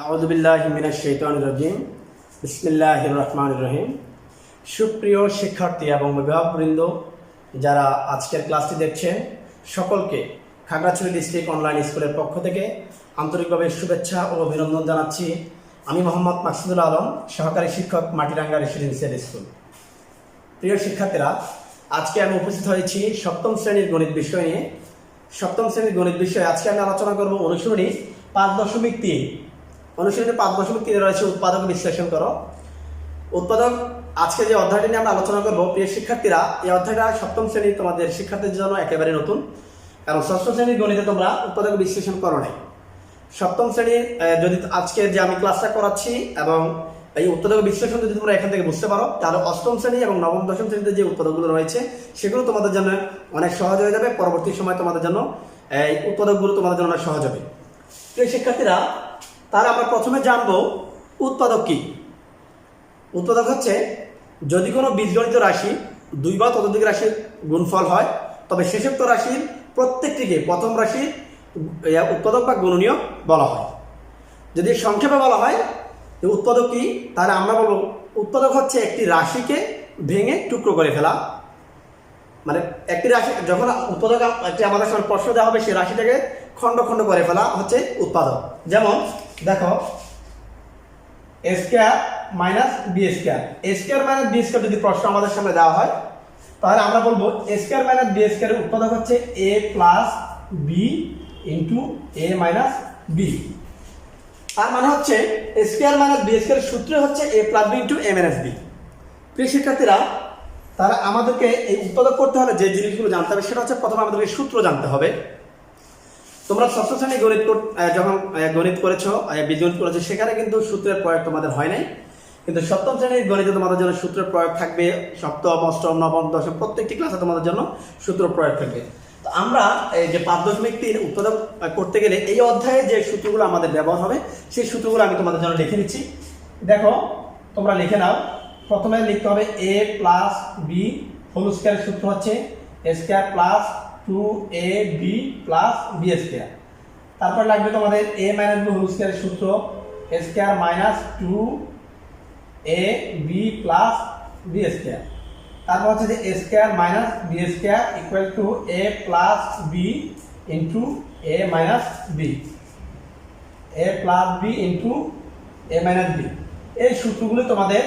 আউযু বিল্লাহি মিনাশ শাইতানির রাজিম। বিসমিল্লাহির রহমানির রহিম। সুপ্রিয় শিক্ষার্থী এবং অভিভাবকবৃন্দ, যারা আজকের ক্লাসটি দেখছেন, সকলকে খাগড়াছড়ি ডিস্ট্রিক্ট অনলাইন স্কুলের পক্ষ থেকে আন্তরিকভাবে শুভেচ্ছা ও অভিনন্দন জানাচ্ছি। আমি মোহাম্মদ মাকসুদুল আলম, সহকারী শিক্ষক, মাটিরাঙ্গা রেসিডেন্সিয়াল স্কুল। প্রিয় শিক্ষার্থীরা, আজকে আমি উপস্থিত হয়েছি সপ্তম শ্রেণীর গণিত বিষয় নিয়ে। সপ্তম শ্রেণীর গণিত বিষয়ে আজকে আমি আলোচনা করব অনুশীলনী 5.3। অনুশীলনী 5.3 রয়েছে উৎপাদক বিশ্লেষণ করো। উৎপাদক আজকে যে অধ্যায়টি নিয়ে আমরা আলোচনা করব, প্রিয় শিক্ষার্থীরা, এই অধ্যায়টা সপ্তম শ্রেণীর তোমাদের শিক্ষার্থীদের জন্য একেবারে নতুন, কারণ ষষ্ঠ শ্রেণীর গণিতে তোমরা উৎপাদক বিশ্লেষণ করো নাই। সপ্তম শ্রেণীর যদি আজকে যে আমি ক্লাসটা করাচ্ছি এবং এই উৎপাদক বিশ্লেষণ যদি তোমরা এখান থেকে বুঝতে পারো, তাহলে অষ্টম শ্রেণী এবং নবম দশম শ্রেণীতে যে উৎপাদকগুলো রয়েছে সেগুলো তোমাদের জন্য অনেক সহজ হয়ে যাবে। পরবর্তী সময় তোমাদের জন্য এই উৎপাদকগুলো তোমাদের জন্য অনেক সহজ হবে। প্রিয় শিক্ষার্থীরা, তাহলে আমরা প্রথমে জানবো উৎপাদক কি। উৎপাদক হচ্ছে যদি কোনো বীজগণিত রাশি দুই বা ততোধিক রাশির গুণফল হয়, তবে শেষোক্ত রাশির প্রত্যেকটিকে প্রথম রাশির উৎপাদক বা গুণনীয়ক বলা হয়। যদি সংক্ষেপে বলা হয় যে উৎপাদক কি, তাহলে আমরা বলবো উৎপাদক হচ্ছে একটি রাশিকে ভেঙে টুকরো করে ফেলা। মানে একটি রাশি যখন উৎপাদক একটি আমাদের সামনে প্রশ্ন দেওয়া হবে, সেই রাশিটাকে খণ্ড খণ্ড করে ফেলা হচ্ছে উৎপাদক। যেমন দেখো, এ স্কয়ার মাইনাস বি স্কয়ার, এ স্কয়ার মাইনাস বি স্কয়ার যদি প্রশ্ন আমাদের সামনে দেওয়া হয়, তাহলে আমরা বলবো এ স্কয়ার মাইনাস বি স্কয়ারের উৎপাদক হচ্ছে এ প্লাস বি ইন্টু এ মাইনাস বি। তার মানে হচ্ছে এ স্কয়ার মাইনাস বি স্কয়ারের সূত্র হচ্ছে এ প্লাস বি ইন্টু এ মাইনাস বি। প্রিয় শিক্ষার্থীরা, তারা আমাদেরকে এই উৎপাদক করতে হলে যে জিনিসগুলো জানতে হবে সেটা হচ্ছে প্রথমে আমাদেরকে সূত্র জানতে হবে। তোমরা ষষ্ঠ শ্রেণী গণিত যখন গণিত করেছো, বীজগণিত করেছো, সেখানে কিন্তু সূত্রের প্রয়োগ তোমাদের হয় নাই, কিন্তু সপ্তম শ্রেণীর গণিতে তোমাদের জন্য সূত্রের প্রয়োগ থাকবে। সপ্তম, অষ্টম, নবম, দশম প্রত্যেকটি ক্লাসে তোমাদের জন্য সূত্র প্রয়োগ থাকবে। তো আমরা এই যে 5.3 উৎপাদক করতে গেলে এই অধ্যায়ে যে সূত্রগুলো আমাদের ব্যবহার হবে, সেই সূত্রগুলো আমি তোমাদের জন্য লিখে নিচ্ছি। দেখো, তোমরা লিখে নাও। প্রথমে লিখতে হবে এ প্লাস বি হোল স্কয়ারের সূত্র হচ্ছে a square plus 2ab plus B square. তারপর লাগবে তোমাদের a মাইনাস বি হোল স্কয়ারের সূত্র a square minus 2ab plus B square. তারপর হচ্ছে যে a square minus b square equal to a plus b into a minus b, a plus b into a minus b. এই সূত্রগুলো তোমাদের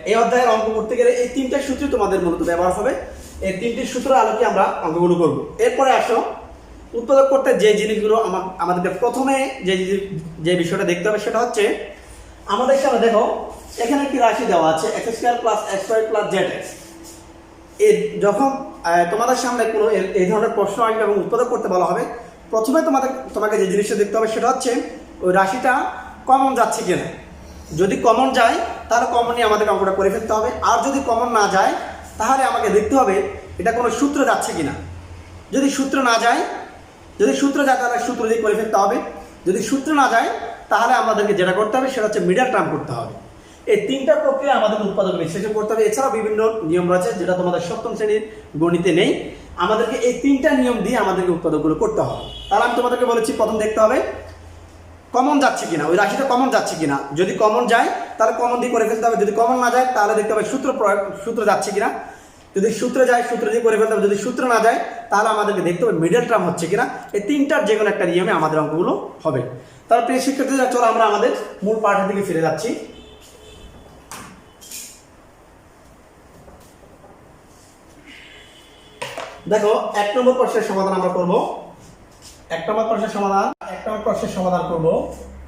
এই অধ্যায়ের অঙ্ক করতে গেলে এই তিনটা সূত্র তোমাদের মূলত ব্যবহার হবে। এই তিনটি সূত্র আলোকে আমরা অঙ্কগুলো করব। এরপরে আসো, উৎপাদক করতে যে জিনিসগুলো আমাদেরকে প্রথমে যে বিষয়টা দেখতে হবে সেটা হচ্ছে, আমাদের সামনে দেখো এখানে একটি রাশি দেওয়া আছে x square plus x y plus z x. যখন তোমাদের সামনে কোনো এই ধরনের প্রশ্ন আসবে এবং উৎপাদক করতে বলা হবে, প্রথমে তোমাকে যে জিনিসটা দেখতে হবে সেটা হচ্ছে ওই রাশিটা কমন যাচ্ছে কিনা। যদি কমন যায় তাহলে কমন নিয়ে আমাদেরকে অঙ্কটা করে ফেলতে হবে। আর যদি কমন না যায় তাহলে আমাকে দেখতে হবে এটা কোনো সূত্র যাচ্ছে কিনা। যদি সূত্র না যায় তাহলে সূত্র দিয়ে করে ফেলতে হবে। যদি সূত্র না যায় তাহলে আমাদেরকে যেটা করতে হবে সেটা হচ্ছে মিডল টার্ম করতে হবে। এই তিনটা প্রক্রিয়া আমাদের উৎপাদক বিশ্লেষণ করতে হবে। এছাড়াও বিভিন্ন নিয়ম রয়েছে যেটা তোমাদের সপ্তম শ্রেণীর গণিতে নেই। আমাদেরকে এই তিনটা নিয়ম দিয়ে আমাদেরকে উৎপাদকগুলো করতে হবে। তাহলে আমি তোমাদেরকে বলেছি, প্রথম দেখতে হবে কমন যাচ্ছে কিনা, ওই রাশিটা কমন যাচ্ছে কিনা। যদি কমন যায় তাহলে কমন দিয়ে করে ফেলতে হবে। যদি কমন না যায় তাহলে দেখতে হবে সূত্র যাচ্ছে কিনা। যদি সূত্রে যায় সূত্র দিয়ে করে ফেলতে হবে। যদি সূত্র না যায় তাহলে আমাদেরকে দেখতে হবে মিডল টার্ম হচ্ছে কিনা। এই তিনটার যে কোনো একটা নিয়মে আমাদের অঙ্কগুলো হবে। তাহলে প্রিয় শিক্ষার্থীরা, চলো আমরা আমাদের মূল পাঠের দিকে ফিরে যাচ্ছি। দেখো, 1 নম্বর প্রশ্নের সমাধান আমরা করব। 1 নম্বর প্রশ্নের সমাধান করব।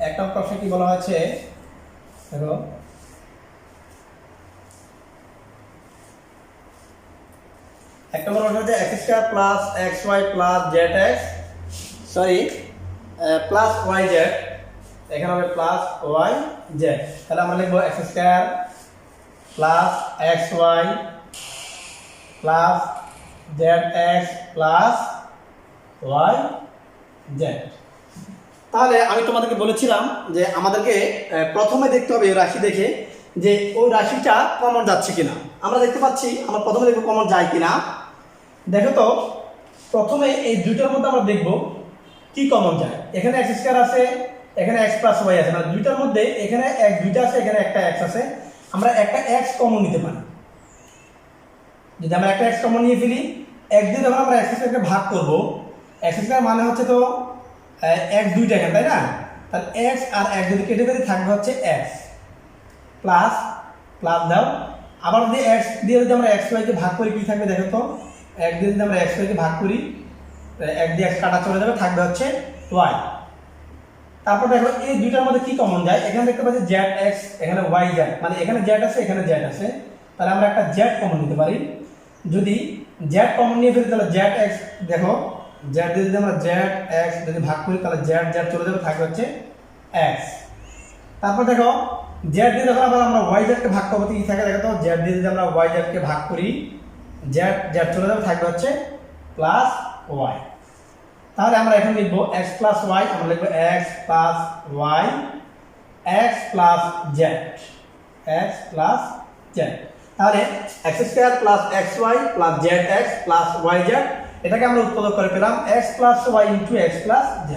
1 নম্বর প্রশ্নে কি বলা হয়েছে দেখো, এক নম্বর প্রশ্ন হচ্ছে x square plus x y plus z x, plus y z. এখানে হবে প্লাস ওয়াই জেড। তাহলে আমরা লিখবো x square plus x y plus z x plus y z. তাহলে আমি তোমাদেরকে বলেছিলাম যে আমাদেরকে প্রথমে দেখতে হবে রাশি দেখে যে ওই রাশিটা কমন যাচ্ছে কিনা। আমরা দেখতে পাচ্ছি, আমরা প্রথমে দেখবো কমন যায় কিনা। দেখো তো, প্রথমে এই দুইটার মধ্যে আমরা দেখব কি কমন যায়। এখানে এক্স স্কয়ার আছে, এখানে x প্লাস ওয়াই আছে, মানে দুইটার মধ্যে এখানে x দুইটা আছে, এখানে একটা x আছে, আমরা একটা x কমন নিতে পারি। যদি আমরা একটা x কমন নিয়ে ফেলি, x দিয়ে যখন আমরা x স্কয়ারকে ভাগ করব, x স্কয়ার মানে হচ্ছে তো x দুইটা এখানে, তাই না? তাহলে x আর x যদি কেটে ফেলি থাকবে হচ্ছে x প্লাস প্লাস দাও, আবার যদি x দিয়ে যদি আমরা xy কে ভাগ করি কি থাকবে দেখো তো, x দিয়ে যদি আমরা xy কে ভাগ করি, x দিয়ে x কাটা চলে যাবে, থাকবে হচ্ছে y। তারপর দেখো এই দুইটার মধ্যে কি কমন যায়, এখানে দেখতে পাচ্ছি zx, এখানে yz, মানে এখানে z আছে এখানে z আছে, তাহলে আমরা একটা z কমন নিতে পারি। যদি z কমন নিয়ে ফেলি তাহলে zx, দেখো z দিয়ে যদি আমরা zx যদি ভাগ করি তাহলে z চলে যাবে, থাকবে হচ্ছে x। তারপর দেখো z দিয়ে যখন আবার আমরা yz কে ভাগ করব কি থাকে দেখো তো, z দিয়ে যদি আমরা yz কে ভাগ করি, z চলে যাবে, থাকবে হচ্ছে প্লাস y। তাহলে আমরা এখন লিখব x প্লাস y, আমরা লিখব x plus y, x plus z, x plus z। তাহলে x square plus xy plus zx plus yz, এটাকে আমরা উৎপাদক করে পেলাম x plus y into x plus z।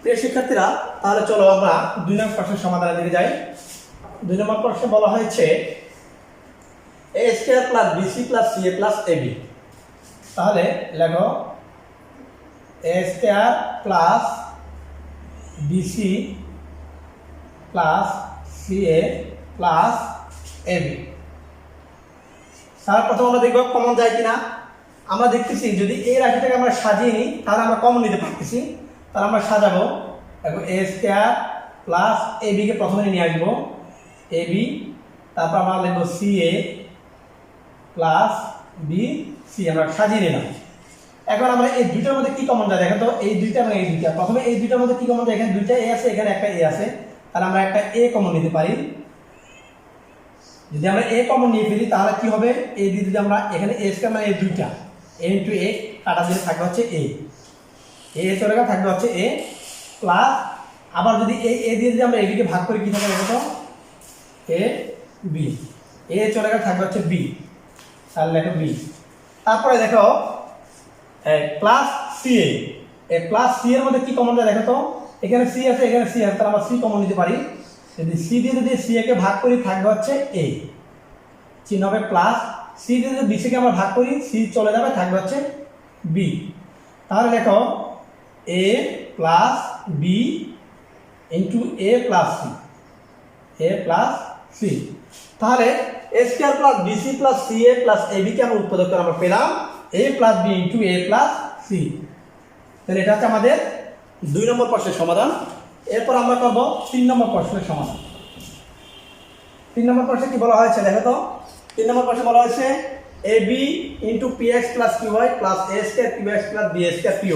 প্রিয় শিক্ষার্থীরা, তাহলে চলো আমরা 2 নম্বর প্রশ্নের সমাধানের দিকে যাই। 2 নম্বর প্রশ্নে বলা হয়েছে a square plus bc plus ca plus ab। তাহলে লেখো a square plus bc plus ca plus ab। তাহলে প্রথম আমরা দেখব কমন যায় কিনা। আমরা দেখতেছি যদি এই রাশিটাকে আমরা সাজিয়ে নিই তাহলে আমরা কমন নিতে পারতেছি। তাহলে আমরা সাজাবো, দেখো a স্কয়ার প্লাস ab কে প্রথমে নিয়ে আসবো ab, তারপর আমরা লিখবো ca প্লাস bc, আমরা সাজিয়ে নিলাম। এখন আমরা এই দুইটার মধ্যে কি কমন যায় দেখো তো, এই দুইটা এবং এই দুইটা, প্রথমে এই দুইটার মধ্যে কি কমন যায়, এখানে দুইটা a আছে এখানে একটা a আছে, তাহলে আমরা একটা a কমন নিতে পারি। যদি আমরা a কমন নিয়ে ফেলি তাহলে কি হবে, a দিয়ে যদি আমরা এখানে a স্কয়ার মানে এই দুইটা a ইনটু a কাটা দিলে থাকবে হচ্ছে a চলে গেলে থাকবে হচ্ছে a প্লাস, আবার যদি a দিয়ে যদি আমরা ab কে ভাগ করি কি থাকে দেখো তো, a b, a চলে গেলে থাকবে হচ্ছে b, তাহলে লেখো b। তারপরে দেখো প্লাস ca, এই প্লাস c এর মধ্যে কি কমন যায় দেখো তো, এখানে c আছে এখানে c আছে, তাহলে আমরা c কমন নিতে পারি। যদি c দিয়ে যদি ca কে ভাগ করি থাকবে হচ্ছে a, চিহ্ন হবে প্লাস, c দিয়ে যদি bc কে আমরা ভাগ করি c চলে যাবে, থাকবে হচ্ছে b। তাহলে দেখো a plus b into a plus c, তাহলে a square plus bc plus ca plus ab কে আমরা উৎপাদক করে আমরা পেলাম a plus b into a plus c। তাহলে এটা হচ্ছে আমাদের 2 নম্বর প্রশ্নের সমাধান। এরপর আমরা করব 3 নম্বর প্রশ্নের সমাধান। 3 নম্বর প্রশ্নে কি বলা হয়েছে দেখো তো, 3 নম্বর প্রশ্নে বলা হয়েছে ab into px plus qy plus a square qx plus b square py।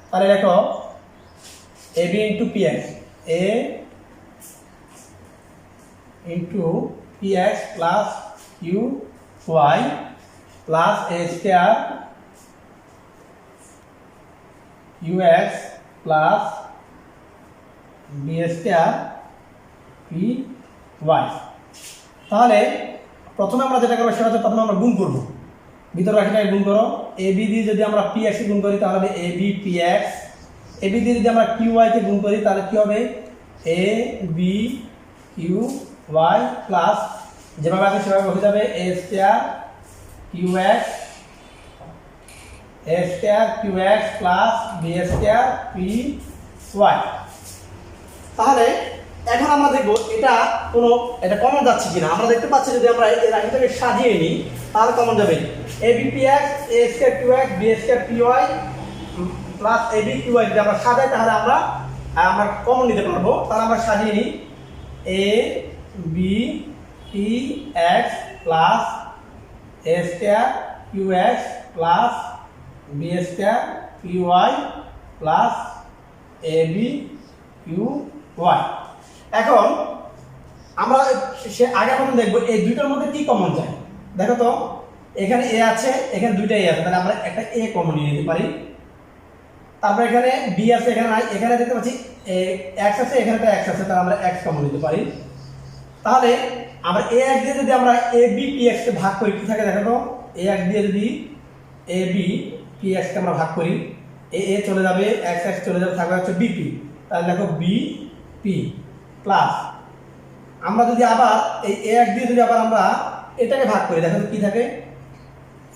তাহলে দেখো ab into px, a into px plus qy plus a square ux plus b square py। তাহলে প্রথমে আমরা যেটা করব সেটা হচ্ছে প্রথমে আমরা গুণ করব, ভিতরে রাশিটাকে গুণ করো, ab দিয়ে যদি আমরা px কে গুণ করি তাহলে হবে ab px, ab দিয়ে যদি আমরা qy কে গুণ করি তাহলে কি হবে ab qy প্লাস যেভাবে আছে সেভাবে হয়ে যাবে a square qx plus b square py। তাহলে এখন আমরা দেখব এটা কমন যাচ্ছে কিনা। আমরা দেখতে পাচ্ছি যদি আমরা এই রাশিটাকে সাজিয়ে নিই তাহলে কমন যাবে ab px a square qx b square py plus ab qy। যদি আমরা সাজাই তাহলে আমরা কমন নিতে পারবো। তাহলে আমরা সাজিয়ে নিই a b px plus a square qx plus b square py plus ab qy। এখন আমরা আগে প্রথম দেখব এই দুইটার মধ্যে কি কমন যায়। দেখো তো এখানে a আছে এখানে দুইটা a আছে, তাহলে আমরা একটা a কমন নিয়ে নিতে পারি। তারপর এখানে b আছে এখানে নাই, এখানে দেখতে পাচ্ছি x আছে এখানে একটা x আছে, তাহলে আমরা x কমন নিতে পারি। তাহলে আমরা a1 দিয়ে যদি আমরা ab px কে ভাগ করি কি থাকে দেখো তো, a1 দিয়ে যদি ab px কে আমরা ভাগ করি এ চলে যাবে, এক্স এক্স চলে যাবে, থাকবে হচ্ছে বিপি। তাহলে দেখো বিপি প্লাস আমরা যদি আবার এই এ এক দিয়ে যদি আবার আমরা এটাকে ভাগ করি, দেখো কি থাকে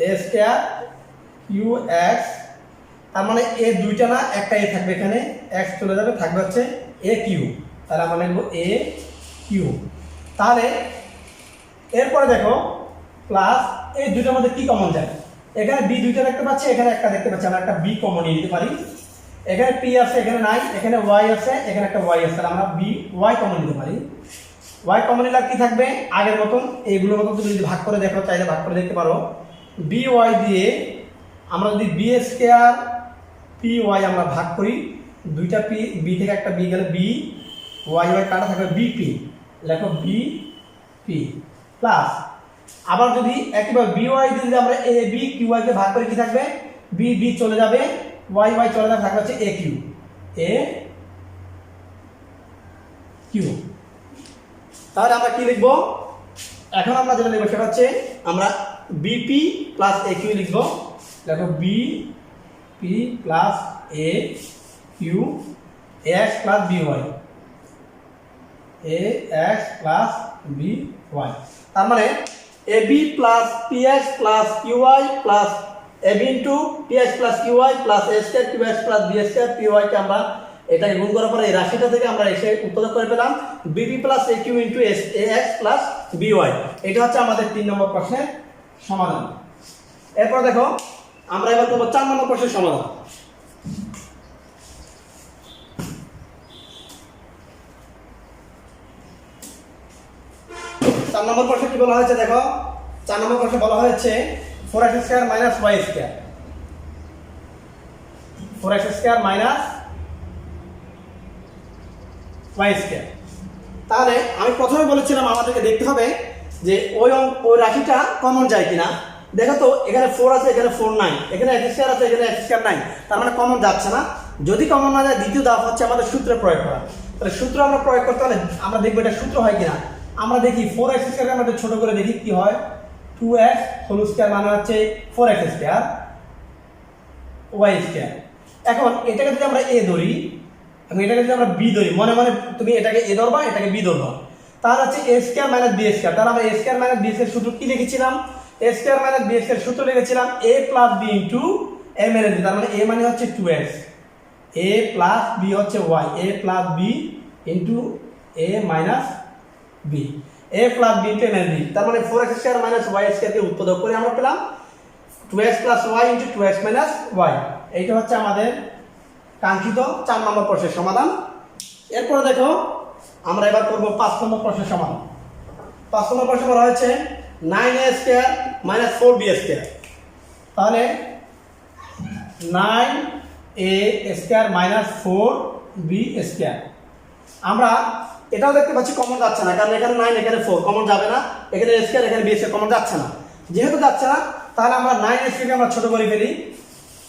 এ স্কয়ার কিউ এক্স, তার মানে এ দুইটা না একটা এ থাকবে, এখানে এক্স চলে যাবে, থাকবে হচ্ছে এ কিউ। তাহলে আমরা লিখবো এ কিউ। তাহলে এরপরে দেখো প্লাস এই দুইটার মধ্যে কি কমন যায়, এখানে বি দুইটা দেখতে পাচ্ছি, এখানে একটা দেখতে পাচ্ছি, আমরা একটা বি কমন নিয়ে নিতে পারি। এখানে পি আছে, এখানে নাই, এখানে ওয়াই আছে, এখানে একটা ওয়াই আছে, তাহলে আমরা বি ওয়াই কমন নিতে পারি। ওয়াই কমন নিলে কি থাকবে আগের মতন, এইগুলোর মতন তুমি যদি ভাগ করে দেখো, চাইলে ভাগ করে দেখতে পারো। বি ওয়াই দিয়ে আমরা যদি বি স্কয়ার পি ওয়াই আমরা ভাগ করি, দুইটা পি, বি থেকে একটা বি গেলে বি ওয়াই ওয়াই কাটা থাকবে বিপি, লেখো বিপি প্লাস আবার যদি একইভাবে বি ওয়াই দিয়ে যদি আমরা এ বি কিউ ওয়াই কে ভাগ করে কি থাকবে, বি বি চলে যাবে, ওয়াই ওয়াই চলে যাবে, থাকবে হচ্ছে এ কিউ, এ কিউ। তাহলে আমরা কি লিখবো, এখন আমরা যেটা লিখবো সেটা হচ্ছে আমরা বিপি প্লাস এ কিউ লিখবো। দেখো BP plus A Q X plus B Y, A X plus B Y. তার মানে A B plus P X plus Q Y plus A B into P X plus Q Y plus A square Q X plus B square P Y কে আমরা এটাকে গুণ করার পরে এই রাশিটা থেকে আমরা এসে উৎপাদক করে পেলাম BP plus A Q into A X plus B Y. এটা হচ্ছে আমাদের 3 নম্বর প্রশ্নের সমাধান। এরপর দেখো আমরা এবার করবো 4 নম্বর প্রশ্নের সমাধান। চার নম্বর প্রশ্নে কি বলা হয়েছে দেখো, 4 নম্বর প্রশ্নে বলা হয়েছে 4x square minus y square, 4x square minus y square. তাহলে আমি প্রথমে বলেছিলাম আমাদেরকে দেখতে হবে যে ওই রাশিটা কমন যায় কিনা। দেখো তো এখানে 4 আছে, এখানে 4 নাই, এখানে x স্কয়ার আছে, এখানে x স্কয়ার নাই, তার মানে কমন যাচ্ছে না। যদি কমন না যায় দ্বিতীয় ধাপ হচ্ছে আমাদের সূত্রে প্রয়োগ করা। তাহলে সূত্র আমরা প্রয়োগ করতে হলে আমরা দেখবো এটা সূত্র হয় কিনা। আমরা দেখি 4x স্কয়ারকে আমরা ছোট করে দেখি কি হয়, 2x হোল স্কয়ার মানে হচ্ছে 4x স্কয়ার y স্কয়ার। এখন এটাকে যদি আমরা a ধরি এবং এটাকে যদি আমরা b ধরি, মনে মনে তুমি এটাকে a ধরবা, এটাকে b ধরবা, তাহলে হচ্ছে a square minus b square. তাহলে আমরা a square minus b square সূত্র কি লিখেছিলাম, a square minus b square সূত্র লিখেছিলাম a plus b into a minus b। তার মানে a মানে হচ্ছে 2x, a প্লাস b হচ্ছে y, a plus b into a minus b, a plus b into a minus b। তার মানে 4x square minus y square কে উৎপাদক করে আমরা পেলাম 2x plus y into 2x minus y। এইটা হচ্ছে আমাদের কাঙ্ক্ষিত 4 নম্বর প্রশ্নের সমাধান। এরপরে দেখো আমরা এবার করব 5 নম্বর প্রশ্নের সমাধান। 5 নম্বর প্রশ্নে বলা হয়েছে 9a square minus 4b square. তাহলে 9a square minus 4b square, আমরা এটাও দেখতে পাচ্ছি কমন যাচ্ছে না, কারণ এখানে 9 এখানে 4 কমন যাবে না, এখানে a স্কয়ার এখানে b স্কয়ার কমন যাচ্ছে না। যেহেতু যাচ্ছে না তাহলে আমরা 9a স্কয়ারকে আমরা ছোট করে ফেলি,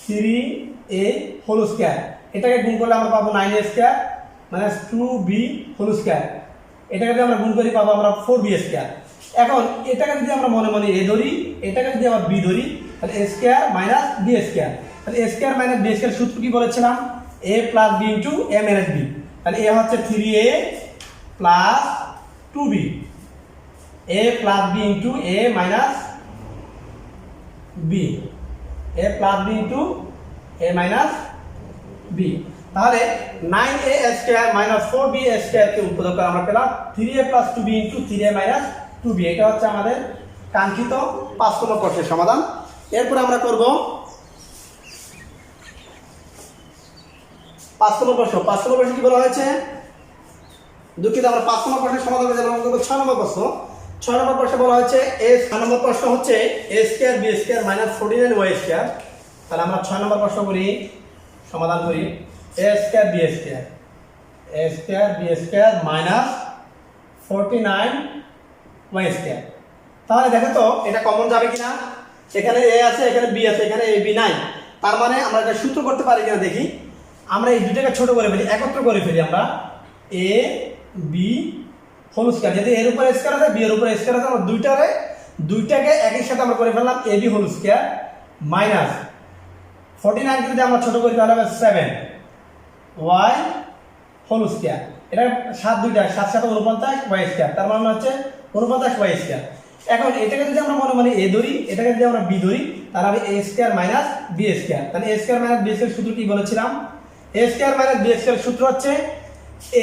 3a হোল স্কয়ার, এটাকে গুণ করলে আমরা পাবো 9a square minus 2b whole square, এটাকে যদি আমরা গুণ করি পাবো আমরা 4b স্কয়ার। এখন এটাকে যদি আমরা মনে মনে a ধরি, এটাকে যদি আবার b ধরি, তাহলে a square minus b square. তাহলে a square minus b square সূত্র কি বলেছিলাম, a plus b into a minus b। তাহলে a হচ্ছে 3a plus 2b, a plus b into a minus b, a plus b into a minus b। তাহলে 9a square minus 4b square কে উৎপাদক করে আমরা পেলাম 3a plus 2b into 3a minus 2b। এটা হচ্ছে আমাদের কাঙ্ক্ষিত 5 নম্বর প্রশ্নের সমাধান। এরপর আমরা করব 5 নম্বর প্রশ্ন। 5 নম্বর প্রশ্ন কি বলা হয়েছে, দুঃখিত, আমরা 5 নম্বর প্রশ্নের সমাধান করেছি, আমরা করব 6 নম্বর প্রশ্ন। 6 নম্বর প্রশ্নে বলা হয়েছে 6 নম্বর প্রশ্ন হচ্ছে a square b square minus 49y square. তাহলে আমরা 6 নম্বর প্রশ্ন করি, সমাধান করি a square b square, a square b square minus 49y square. তাহলে দেখো তো এটা কমন যাবে কিনা, এখানে a আছে, এখানে b আছে, এখানে a b নাই, তার মানে আমরা এটা সূত্র করতে পারি কিনা দেখি। আমরা এই দুটোকে ছোট করে ফেলি, একত্র করে ফেলি আমরা a b হোল স্কয়ার, যদি এর উপরে স্কয়ার আছে b এর উপরে স্কয়ার আছে, আমরা দুইটাকে একই সাথে আমরা করে ফেললাম a b whole square minus 49 কে যদি আমরা ছোট করি তাহলে হবে 7 y হোল স্কয়ার। এটা 7 দুইটা 7 7 49 y স্কয়ার, তার মানে হচ্ছে 49 y স্কয়ার। এখন এটাকে যদি আমরা মনে মনে a ধরি, এটাকে যদি আমরা b ধরি, তাহলে হবে a square minus b square. তাহলে a square minus b square সূত্র কি বলেছিলাম? a square minus b square সূত্র হচ্ছে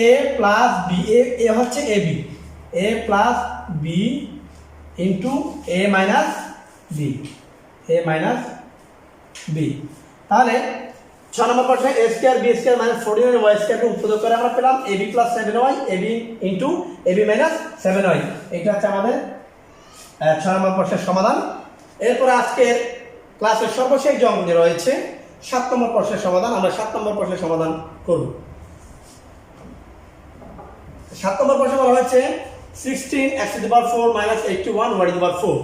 a প্লাস b, a হচ্ছে ab, a plus b into a minus b, a minus b। তাহলে 6 নম্বর প্রশ্নে a square b square minus 49 y square কে উৎপাদক করে আমরা পেলাম ab plus 7y, ab into ab minus 7y। এটা হচ্ছে আমাদের 6 নম্বর প্রশ্নের সমাধান। এরপর আজকের ক্লাসের সর্বশেষ যে অঙ্কটি রয়েছে 7 নম্বর প্রশ্নের সমাধান। আমরা 7 নম্বর প্রশ্নের সমাধান করব। 7 নম্বর প্রশ্নে বলা হয়েছে 16x to the power 4 minus 81 y to the power 4।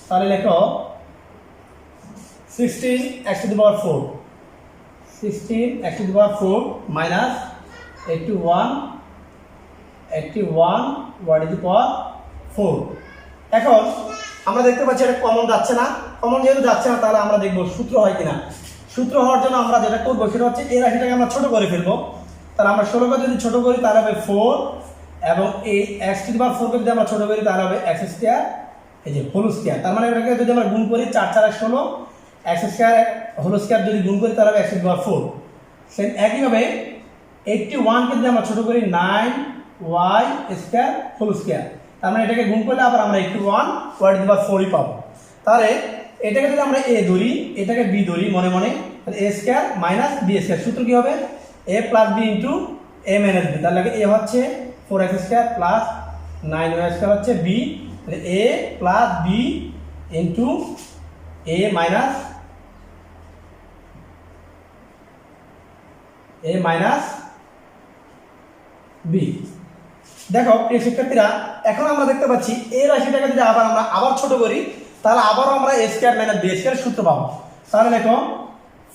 তাহলে লেখো 16x to the power 4, 16x to the power 4 minus 81 y to the power 4। এখন আমরা দেখতে পাচ্ছি এটা কমন যাচ্ছে না। কমন যেহেতু যাচ্ছে না তাহলে আমরা দেখব সূত্র হয় কিনা। সূত্র হওয়ার জন্য আমরা যেটা করব সেটা হচ্ছে এই রাশিটাকে আমরা ছোট করে ফেলবো। তাহলে আমরা 16 কে যদি ছোট করি তাহলে হবে 4, এবং এই x to the power 4 কে যদি আমরা ছোট করি তাহলে হবে x স্কয়ার, এই যে হোল স্কয়ার। তার মানে এটাকে যদি আমরা গুণ করি 4 4 16, x স্কয়ার হোল স্কয়ার যদি গুণ করি তাহলে হবে x to the power 4। Same একইভাবে 81 কে যদি আমরা ছোট করি 9y স্কয়ার হোল স্কয়ার। তার মানে এটাকে গুণ করলে আবার আমরা 81 y to the power 4 ই পাবো। তাহলে এটাকে যদি আমরা a ধরি, এটাকে b ধরি মনে মনে, তাহলে a square minus b square. সূত্র কি হবে? a plus b into a minus b। তাহলে a হচ্ছে 4x square plus 9y square হচ্ছে b, তাহলে a plus b into a minus b। দেখো প্রিয় শিক্ষার্থীরা, এখন আমরা দেখতে পাচ্ছি এই রাশিটাকে যদি আমরা আবার ছোট করি তাহলে আবারও আমরা a square minus b square সূত্র পাবো। তাহলে দেখো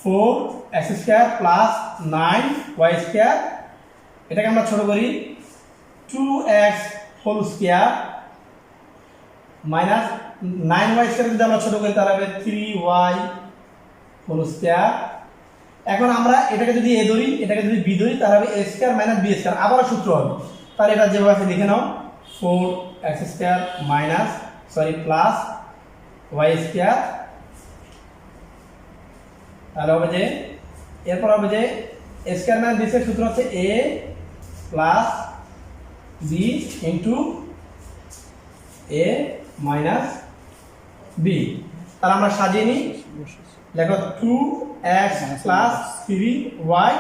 4x square plus 9y square, এটাকে আমরা ছোট করি 2x whole square minus 9y square যদি আমরা ছোট করি তাহলে হবে 3y হোল স্কয়ার। এখন আমরা এটাকে যদি a ধরি, এটাকে যদি b ধরি তাহলে হবে a square minus b square, আবারও সূত্র হবে। তাহলে এটা যেভাবে আছে দেখে নাও, 4x square minus plus y square, তাহলে হবে যে এরপর হবে যে a square minus b square সূত্র হচ্ছে a plus b into a minus b। তাহলে আমরা সাজিয়ে নিই, দেখো 2x plus 3y,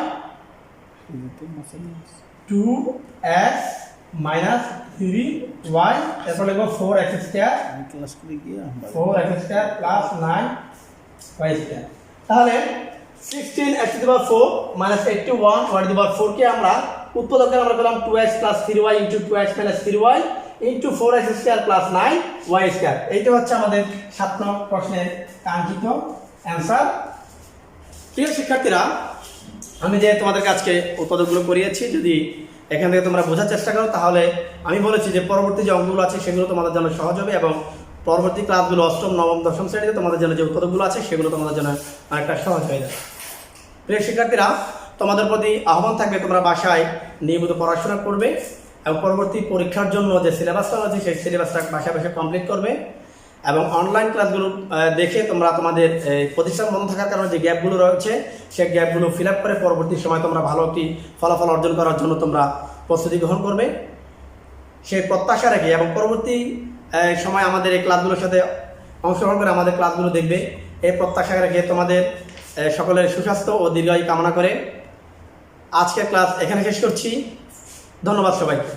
2x minus 3y, এরপর লিখবো 4x square, 4x square plus 9y square. তাহলে 16x to the power 4 minus 81 y to the power 4 কে আমরা উৎপাদকে আমরা পেলাম 2x plus 3y into 2x minus 3y into 4x square plus 9y square. এইটা হচ্ছে আমাদের 7 নম্বর প্রশ্নের কাঙ্ক্ষিত অ্যানসার। প্রিয় শিক্ষার্থীরা, আমি যে তোমাদের আজকে উৎপাদকগুলো করিয়েছি, যদি এখান থেকে তোমরা বোঝার চেষ্টা করো তাহলে আমি বলেছি যে পরবর্তী যে অঙ্কগুলো আছে সেগুলো তোমাদের জন্য সহজ হবে, এবং পরবর্তী ক্লাসগুলো 8ম 9ম 10ম শ্রেণীতে তোমাদের জন্য যে উৎপাদকগুলো আছে সেগুলো তোমাদের জন্য অনেকটা সহজ হয়ে যাবে। প্রিয় শিক্ষার্থীরা, তোমাদের প্রতি আহ্বান থাকবে তোমরা বাসায় নিয়মিত পড়াশোনা করবে এবং পরবর্তী পরীক্ষার জন্য যে সিলেবাসটা আছে সেই সিলেবাসটা বাসায় বাসায় কমপ্লিট করবে, এবং অনলাইন ক্লাসগুলো দেখে তোমরা তোমাদের প্রতিষ্ঠান বন্ধ থাকার কারণে যে গ্যাপগুলো রয়েছে সেই গ্যাপগুলো ফিল আপ করে পরবর্তী সময় তোমরা ভালো একটি ফলাফল অর্জন করার জন্য তোমরা প্রস্তুতি গ্রহণ করবে সেই প্রত্যাশা রেখে, এবং পরবর্তী সময় আমাদের এই ক্লাসগুলোর সাথে অংশগ্রহণ করে আমাদের ক্লাসগুলো দেখবে এই প্রত্যাশা রেখে তোমাদের সকলের সুস্বাস্থ্য ও দীর্ঘায়ু কামনা করে আজকের ক্লাস এখানে শেষ করছি। ধন্যবাদ সবাইকে।